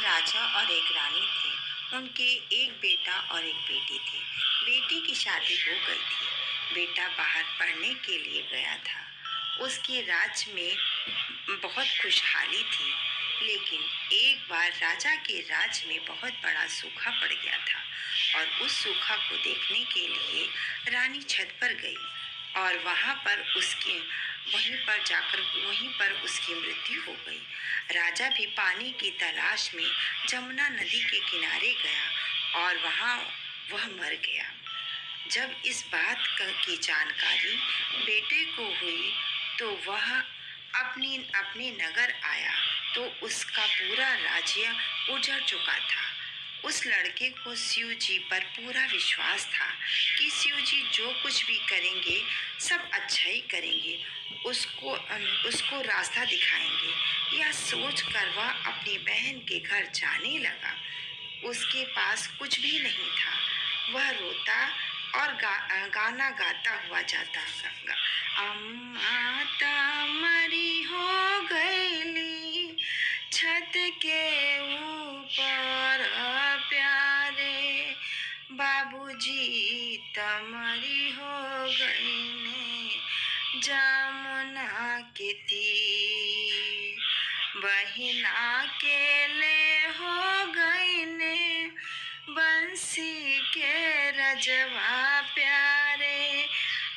राजा और एक रानी थे। उनके एक बेटा और एक बेटी थी। बेटी की शादी हो गई थी। बेटा बाहर पढ़ने के लिए गया था। उसके राज्य में बहुत खुशहाली थी। लेकिन एक बार राजा के राज्य में बहुत बड़ा सूखा पड़ गया था और उस सूखा को देखने के लिए रानी छत पर गई और वहीं पर उसकी मृत्यु हो गई। राजा भी पानी की तलाश में जमुना नदी के किनारे गया और वहां वह मर गया। जब इस बात की जानकारी बेटे को हुई तो वह अपने नगर आया तो उसका पूरा राज्य उजड़ चुका था। उस लड़के को शिव जी पर पूरा विश्वास था कि शिव जी जो कुछ भी करेंगे सब अच्छा ही करेंगे, उसको रास्ता दिखाएंगे। यह सोच कर वह अपनी बहन के घर जाने लगा। उसके पास कुछ भी नहीं था। वह रोता और गाना गाता हुआ जाता। अम्मा तमरी हो गईली छत के ऊपर प्यारे, बाबूजी तमरी हो गईने जमुना के तीर, बहिना के ले हो गईने बंसी के रजवा प्यारे,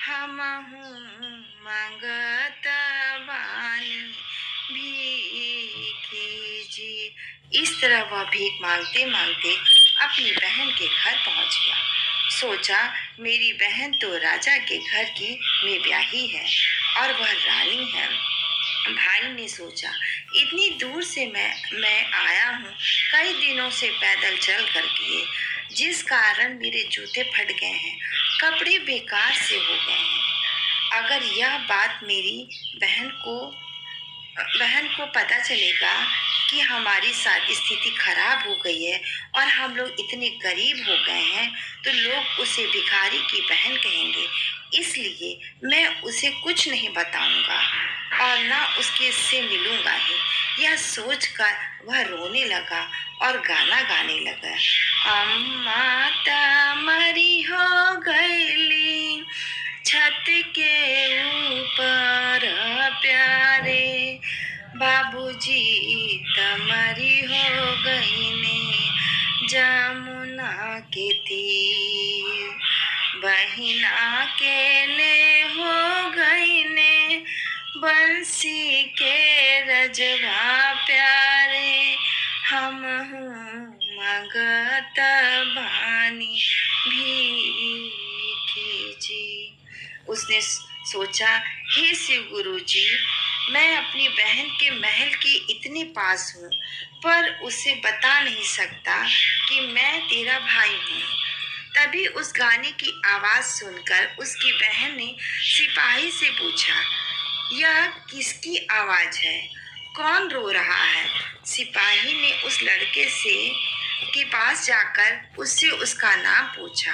हमहू मांगत बानी भीखी जी। इस तरह वह भीख मांगते मांगते अपनी बहन के घर पहुंच गया। सोचा मेरी बहन तो राजा के घर की में ब्याही है और वह रानी है। भाई ने सोचा इतनी दूर से मैं आया हूँ, कई दिनों से पैदल चल कर के, जिस कारण मेरे जूते फट गए हैं, कपड़े बेकार से हो गए हैं। अगर यह बात मेरी बहन को पता चलेगा कि हमारी स्थिति खराब हो गई है और हम लोग इतने गरीब हो गए हैं तो लोग उसे भिखारी की बहन कहेंगे। इसलिए मैं उसे कुछ नहीं बताऊंगा और ना उसके से मिलूंगा ही। यह सोचकर वह रोने लगा और गाना गाने लगा। अम्मा तमरी हो गईली छत के ऊपर प्यारे, बाबूजी तमरी हो गईने जमुना के तीर, बहिना के ले हो गईने बंसी के रजवा प्यारे, हमहू मांगत बानी भीखी जी। उसने सोचा हे शिव गुरु जी, मैं अपनी बहन के महल के इतने पास हूँ पर उसे बता नहीं सकता कि मैं तेरा भाई हूँ। तभी उस गाने की आवाज सुनकर उसकी बहन ने सिपाही से पूछा, यह किसकी आवाज है? कौन रो रहा है? सिपाही ने उस लड़के के पास जाकर उससे उसका नाम पूछा।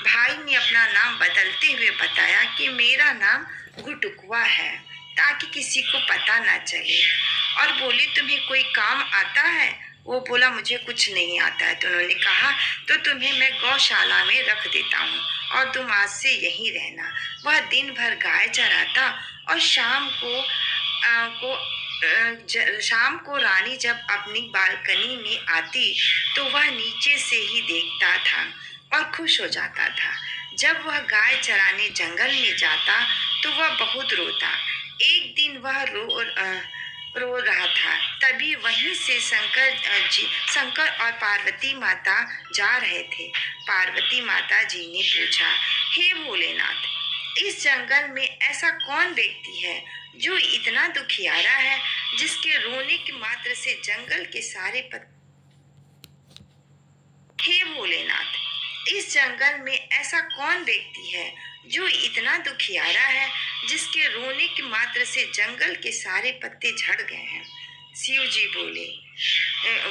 भाई ने अपना नाम बदलते हुए बताया कि मेरा नाम गुटुकवा है, ताकि किसी को पता ना चले। और बोले तुम्हें कोई काम आता है? वो बोला मुझे कुछ नहीं आता है। तो उन्होंने कहा तो तुम्हें मैं गौशाला में रख देता हूँ और तुम आज से यहीं रहना। वह दिन भर गाय चराता और शाम को रानी जब अपनी बालकनी में आती तो वह नीचे से ही देखता था और खुश हो जाता था। जब वह गाय चराने जंगल में जाता तो वह बहुत रोता। एक दिन वह रो रहा था, तभी वहीं से शंकर और पार्वती माता जा रहे थे। पार्वती माता जी ने पूछा, हे भोलेनाथ, इस जंगल में ऐसा कौन व्यक्ति है जो इतना दुखियारा है, जिसके रोने की मात्र से जंगल के सारे हे भोलेनाथ, इस जंगल में ऐसा कौन व्यक्ति है जो इतना दुखियारा है, जिसके रोने की मात्र से जंगल के सारे पत्ते झड़ गए हैं? शिव जी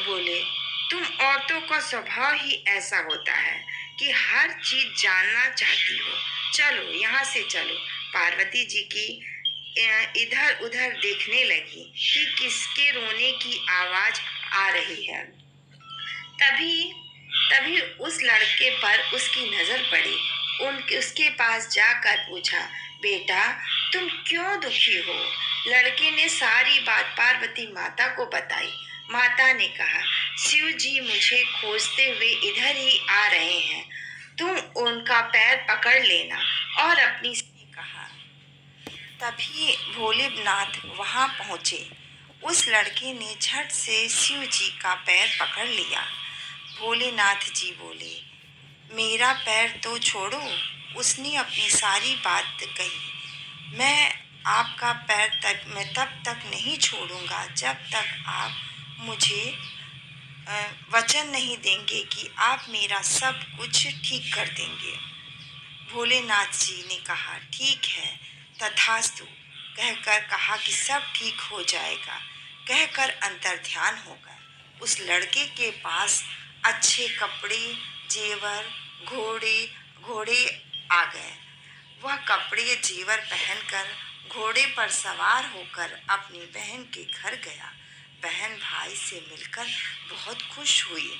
बोले तुम औरतों का स्वभाव ही ऐसा होता है कि हर चीज जानना चाहती हो। चलो यहाँ से चलो। पार्वती जी की इधर उधर देखने लगी कि किसके रोने की आवाज आ रही है। तभी तभी उस लड़के पर उसकी नजर पड़ी। उसके पास जाकर पूछा, बेटा तुम क्यों दुखी हो? लड़के ने सारी बात पार्वती माता को बताई। माता ने कहा, शिव जी मुझे खोजते हुए इधर ही आ रहे हैं, तुम उनका पैर पकड़ लेना। और अपनी से कहा। तभी भोलेनाथ वहां पहुंचे। उस लड़के ने झट से शिव जी का पैर पकड़ लिया। भोलेनाथ जी बोले, मेरा पैर तो छोड़ो। उसने अपनी सारी बात कही। मैं तब तक नहीं छोड़ूंगा जब तक आप मुझे वचन नहीं देंगे कि आप मेरा सब कुछ ठीक कर देंगे। भोलेनाथ जी ने कहा, ठीक है, तथास्तु कहकर कहा कि सब ठीक हो जाएगा। कहकर अंतर ध्यान हो गए। उस लड़के के पास अच्छे कपड़े, जेवर, घोड़े घोड़े आ गए। वह कपड़े जेवर पहनकर घोड़े पर सवार होकर अपनी बहन के घर गया। बहन भाई से मिलकर बहुत खुश हुई।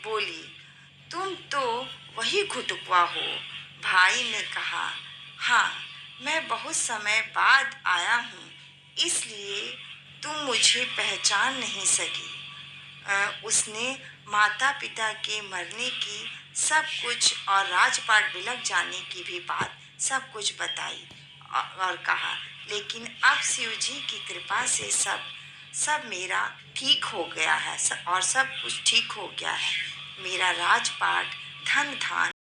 बोली, तुम तो वही घुटुकवा हो। भाई ने कहा, हाँ, मैं बहुत समय बाद आया हूँ, इसलिए तुम मुझे पहचान नहीं सकी। उसने माता पिता के मरने की सब कुछ और राजपाट बिलख जाने की भी बात सब कुछ बताई। और कहा, लेकिन अब शिव जी की कृपा से सब मेरा ठीक हो गया है और सब कुछ ठीक हो गया है। मेरा राजपाट, धन धान